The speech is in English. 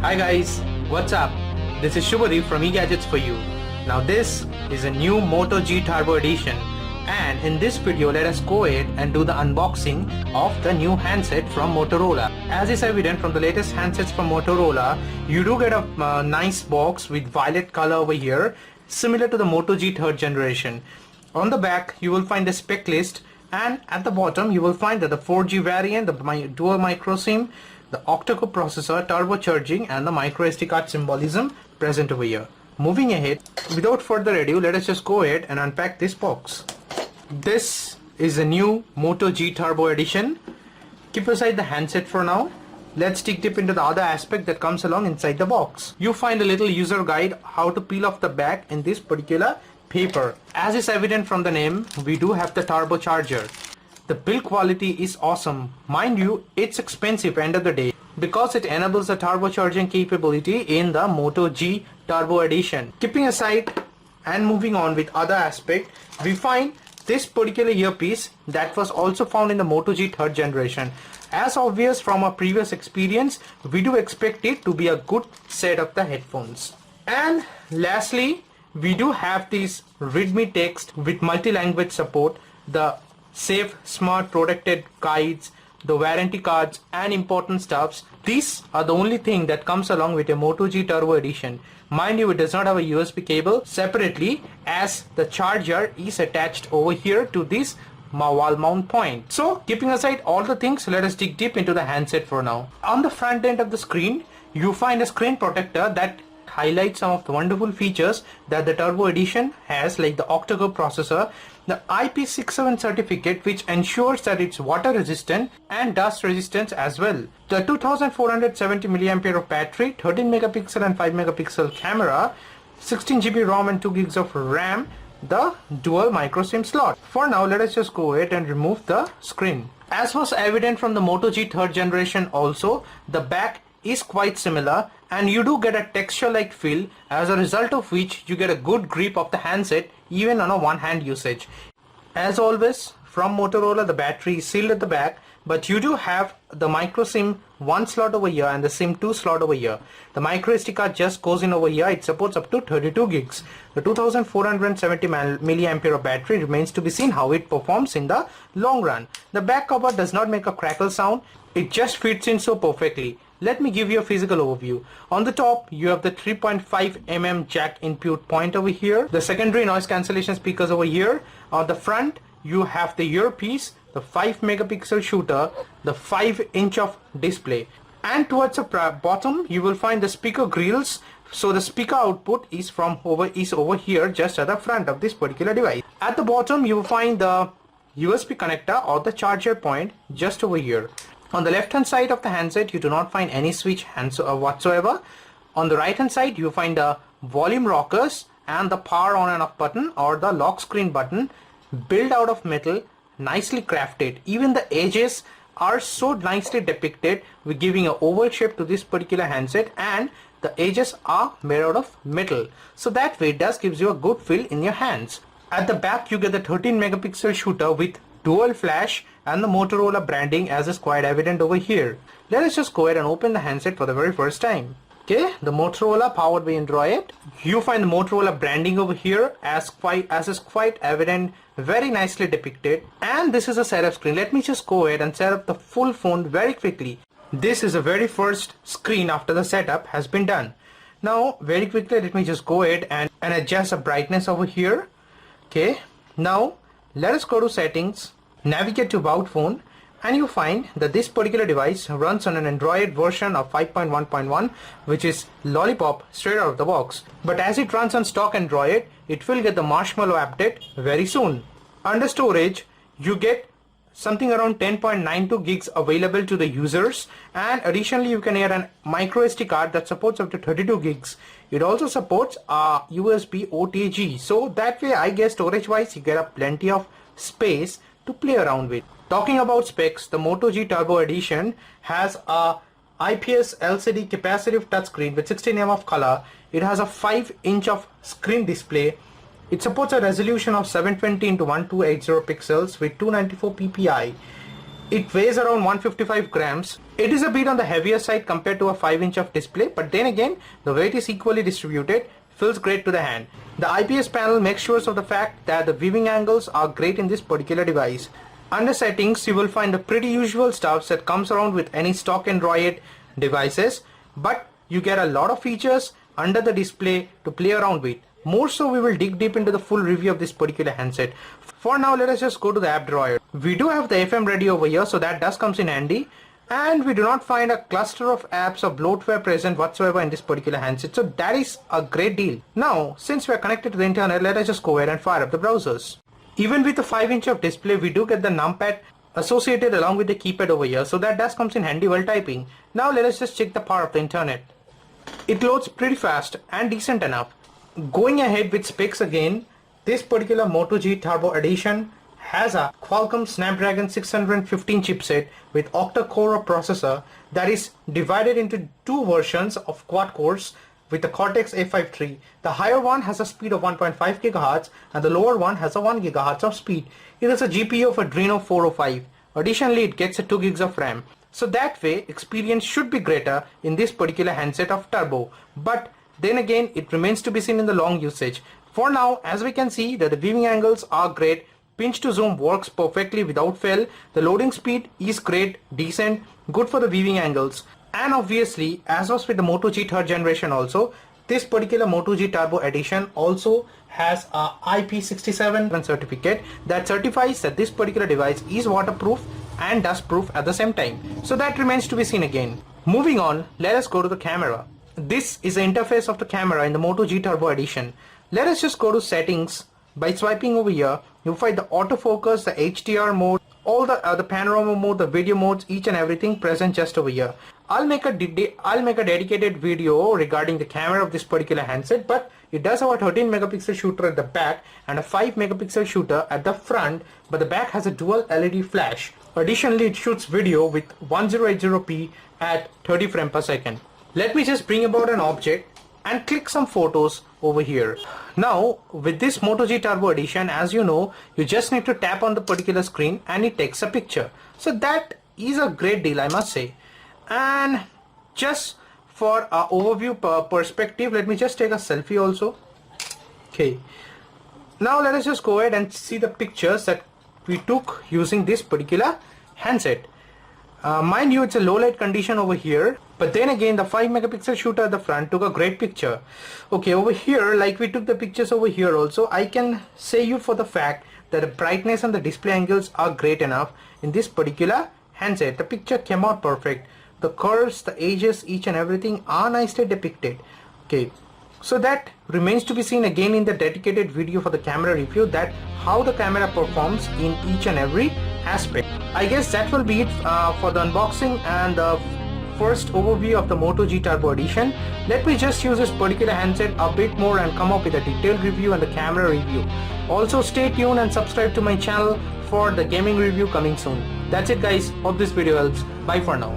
Hi guys, what's up? This is Shubhadeep from eGadgets for you. Now this is a new Moto G Turbo Edition, and in this video let us go ahead and do the unboxing of the new handset from Motorola. As is evident from the latest handsets from Motorola, you do get a nice box with violet color over here, similar to the Moto G 3rd generation. On the back you will find the spec list, and at the bottom you will find that the 4G variant, the dual micro SIM, the octa-core processor, turbocharging, and the micro SD card symbolism present over here. Moving ahead, without further ado, let us just go ahead and unpack this box. This is a new Moto G Turbo Edition. Keep aside the handset for now. Let's dig deep into the other aspect that comes along inside the box. You find a little user guide how to peel off the back in this particular paper. As is evident from the name, we do have the turbocharger. The build quality is awesome. Mind you, it's expensive end of the day because it enables the turbocharging capability in the Moto G Turbo Edition. Keeping aside and moving on with other aspect, we find this particular earpiece that was also found in the Moto G 3rd generation. As obvious from our previous experience, we do expect it to be a good set of the headphones. And lastly, we do have this readme text with multi-language support, the safe, smart, protected guides, the warranty cards, and important stuffs. These are the only thing that comes along with a Moto G Turbo Edition. Mind you, it does not have a USB cable separately, as the charger is attached over here to this wall mount point. So keeping aside all the things, let us dig deep into the handset for now. On the front end of the screen, you find a screen protector that highlights some of the wonderful features that the Turbo Edition has, like the octa-core processor, the IP67 certificate which ensures that it's water resistant and dust resistant as well, the 2470 mAh of battery, 13 megapixel and 5 megapixel camera, 16 GB ROM and 2 gigs of RAM, the dual micro SIM slot. For now, let us just go ahead and remove the screen. As was evident from the Moto G 3rd generation also, the back is quite similar, and you do get a texture like feel, as a result of which you get a good grip of the handset even on a one-hand usage. As always from Motorola, the battery is sealed at the back, but you do have the micro SIM 1 slot over here and the SIM 2 slot over here. The micro SD card just goes in over here. It supports up to 32 gigs. The 2470 mAh of battery remains to be seen how it performs in the long run. The back cover does not make a crackle sound. It just fits in so perfectly. Let me give you a physical overview. On the top, you have the 3.5 mm jack input point over here, the secondary noise cancellation speakers over here. On the front, you have the earpiece, the 5 megapixel shooter, the 5-inch of display, and towards the bottom you will find the speaker grills. So the speaker output is over here, just at the front of this particular device. At the bottom you will find the USB connector or the charger point just over here. On the left hand side of the handset, you do not find any switch whatsoever. On the right hand side, you find the volume rockers and the power on and off button or the lock screen button, built out of metal, nicely crafted. Even the edges are so nicely depicted, with giving an oval shape to this particular handset, and the edges are made out of metal. So that way it does gives you a good feel in your hands. At the back, you get the 13 megapixel shooter with dual flash and the Motorola branding, as is quite evident over here. Let us just go ahead and open the handset for the very first time. Okay, the Motorola powered by Android. You find the Motorola branding over here as is quite evident, very nicely depicted. And this is a setup screen. Let me just go ahead and set up the full phone very quickly. This is the very first screen after the setup has been done. Now very quickly, let me just go ahead and adjust the brightness over here. Okay, now let us go to settings, navigate to about phone, and you find that this particular device runs on an Android version of 5.1.1, which is Lollipop straight out of the box. But as it runs on stock Android, it will get the Marshmallow update very soon. Under storage, you get something around 10.92 gigs available to the users, and additionally you can add a micro SD card that supports up to 32 gigs. It also supports USB OTG, so that way I guess storage wise you get a plenty of space to play around with. Talking about specs, the Moto G Turbo Edition has a IPS LCD capacitive touchscreen with 16 nm of color. It has a 5-inch of screen display. It supports a resolution of 720 x 1280 pixels with 294 ppi. It weighs around 155 grams. It is a bit on the heavier side compared to a 5-inch of display, but then again, the weight is equally distributed, feels great to the hand. The IPS panel makes sure of the fact that the viewing angles are great in this particular device. Under settings, you will find the pretty usual stuff that comes around with any stock Android devices, but you get a lot of features under the display to play around with. More so, we will dig deep into the full review of this particular handset. For now, let us just go to the app drawer. We do have the FM radio over here, so that does comes in handy. And we do not find a cluster of apps or bloatware present whatsoever in this particular handset, so that is a great deal. Now, since we are connected to the internet, let us just go ahead and fire up the browsers. Even with the 5-inch of display, we do get the numpad associated along with the keypad over here, so that does comes in handy while typing. Now let us just check the power of the internet. It loads pretty fast and decent enough. Going ahead with specs again, this particular Moto G Turbo Edition has a Qualcomm Snapdragon 615 chipset with octa-core processor that is divided into two versions of quad cores with the Cortex A53. The higher one has a speed of 1.5 GHz and the lower one has a 1 GHz of speed. It is a GPU of Adreno 405. Additionally, it gets a 2 GB of RAM. So that way, experience should be greater in this particular handset of Turbo. But then again, it remains to be seen in the long usage. For now, as we can see that the viewing angles are great, pinch to zoom works perfectly without fail, the loading speed is great, decent, good for the viewing angles. And obviously, as was with the Moto G 3rd generation also, this particular Moto G Turbo Edition also has a IP67 certificate that certifies that this particular device is waterproof and dust proof at the same time. So that remains to be seen again. Moving on, let us go to the camera. This is the interface of the camera in the Moto G Turbo Edition. Let us just go to settings. By swiping over here, you'll find the autofocus, the HDR mode, all the panorama mode, the video modes, each and everything present just over here. I'll make a dedicated video regarding the camera of this particular handset, but it does have a 13 megapixel shooter at the back and a 5 megapixel shooter at the front, but the back has a dual LED flash. Additionally, it shoots video with 1080p at 30 frames per second. Let me just bring about an object and click some photos over here. Now, with this Moto G Turbo Edition, as you know, you just need to tap on the particular screen and it takes a picture. So that is a great deal, I must say. And just for an overview perspective, let me just take a selfie also. Okay. Now let us just go ahead and see the pictures that we took using this particular handset. Mind you, it's a low light condition over here, but then again the 5 megapixel shooter at the front took a great picture. Okay, over here, like we took the pictures over here also, I can say you for the fact that the brightness and the display angles are great enough in this particular handset. The picture came out perfect. The curves, the edges, each and everything are nicely depicted. Okay, so that remains to be seen again in the dedicated video for the camera review, that how the camera performs in each and every aspect. I guess that will be it for the unboxing and the first overview of the Moto G Turbo Edition. Let me just use this particular handset a bit more and come up with a detailed review and the camera review. Also stay tuned and subscribe to my channel for the gaming review coming soon. That's it guys, hope this video helps. Bye for now.